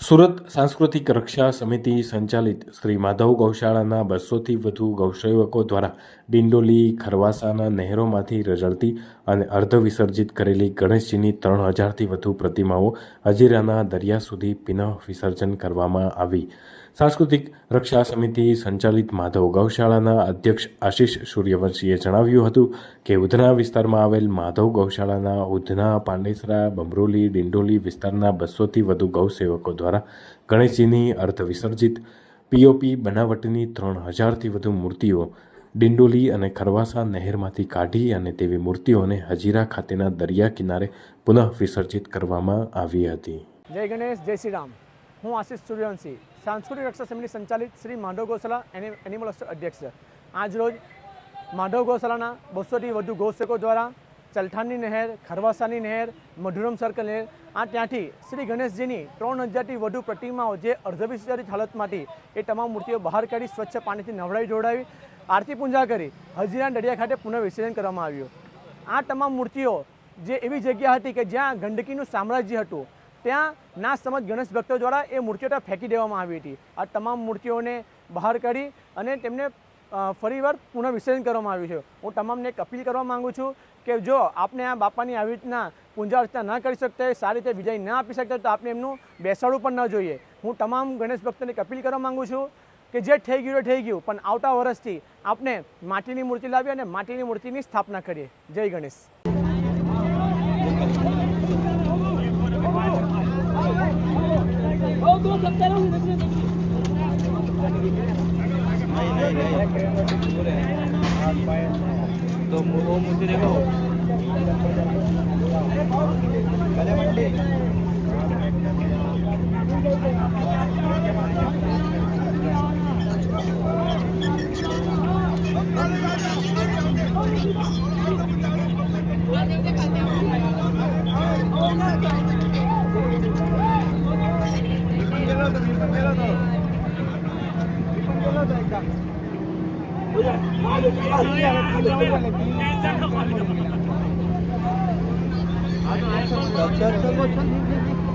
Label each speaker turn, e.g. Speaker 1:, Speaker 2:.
Speaker 1: સુરત સાંસ્કૃતિક રક્ષા સમિતિ સંચાલિત શ્રી માધવ ગૌશાળાના 200થી વધુ ગૌસેવકો દ્વારા ડિંડોલી ખરવાસાના નહેરોમાંથી રઝળતી અને અર્ધ વિસર્જિત કરેલી ગણેશજીની 3000થી વધુ પ્રતિમાઓ હજીરાના દરિયા સુધી પુનઃ વિસર્જન કરવામાં આવી। સાંસ્કૃતિક રક્ષા સમિતિ સંચાલિત માધવ ગૌશાળાના અધ્યક્ષ આશિષ સૂર્યવંશીએ જણાવ્યું હતું કે ઉધના વિસ્તારમાં આવેલ માધવ ગૌશાળાના ઉધના, પાંડેસરા, બમરોલી, ડિંડોલી વિસ્તારના 200થી વધુ ગૌસેવકો દ્વારા ગણેશજીની અર્ધ વિસર્જિત પીઓપી બનાવટની 3000થી વધુ મૂર્તિઓ ડિંડોલી અને ખરવાસા નહેરમાંથી કાઢી અને તેવી મૂર્તિઓને હજીરા ખાતેના દરિયા કિનારે પુનઃ વિસર્જિત કરવામાં આવી હતી।
Speaker 2: જય ગણેશ, જય શ્રી રામ। હું આશિષ સૂર્યવંશી, સાંસ્કૃતિક રક્ષા સમિતિ સંચાલિત શ્રી માધવ ગૌશાળા એનિમલ અધ્યક્ષ। આજરોજ માધવ ગૌશાળાના 200થી વધુ ગૌસેવકો દ્વારા ચલઠાણની નહેર, ખરવાસાની નહેર, મઢુરમ સર્કલ નહેર ત્યાંથી શ્રી ગણેશજીની 3000થી વધુ પ્રતિમાઓ જે અર્ધવિસર્જિત હાલતમાંથી એ તમામ મૂર્તિઓ બહાર કાઢી સ્વચ્છ પાણીથી નવડાવી ધોવડાવી આરતી પૂજા કરી હજીરા દરિયા ખાતે પુનઃ વિસર્જન કરવામાં આવ્યું। આ તમામ મૂર્તિઓ જે એવી જગ્યા હતી કે જ્યાં ગંદકીનું સામ્રાજ્ય હતું, ત્યાં ના સમજ ગણેશ ભક્તો દ્વારા એ મૂર્તિઓ ત્યાં ફેંકી દેવામાં આવી હતી। આ તમામ મૂર્તિઓને બહાર કાઢી અને તેમને ફરીવાર પુનઃ વિસર્જન કરવામાં આવ્યું છે। હું તમામને એક અપીલ કરવા માગું છું કે જો આપને આ બાપાની આવી રીતના પૂજા અર્ચના ના કરી શકતા હોય, સારી રીતે વિજય ના આપી શકતા, તો આપણે એમનું બેસાડવું પણ ન જોઈએ। હું તમામ ગણેશ ભક્તોને એક અપીલ કરવા માગું છું કે જે થઈ ગયું થઈ ગયું, પણ આવતા વર્ષથી આપણે માટીની મૂર્તિ લાવીએ અને માટીની મૂર્તિની સ્થાપના કરીએ। જય ગણેશ।
Speaker 3: तो वो मुझे देखो अच्छा